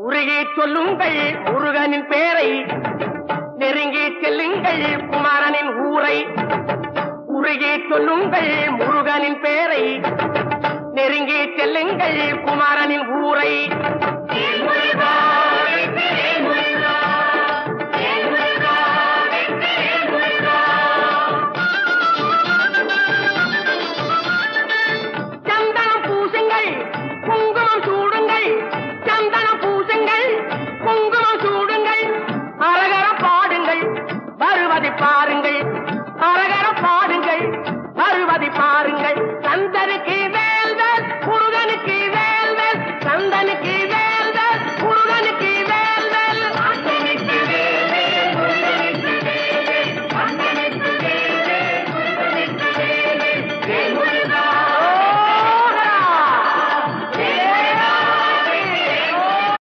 உருகி சொல்லுங்கள் முருகனின் பேரை, நெருங்கி செல்லுங்கள் குமாரனின் ஊரை. உருகி சொல்லுங்கள் முருகனின் பேரை, நெருங்கி செல்லுங்கள் குமாரனின் ஊரை.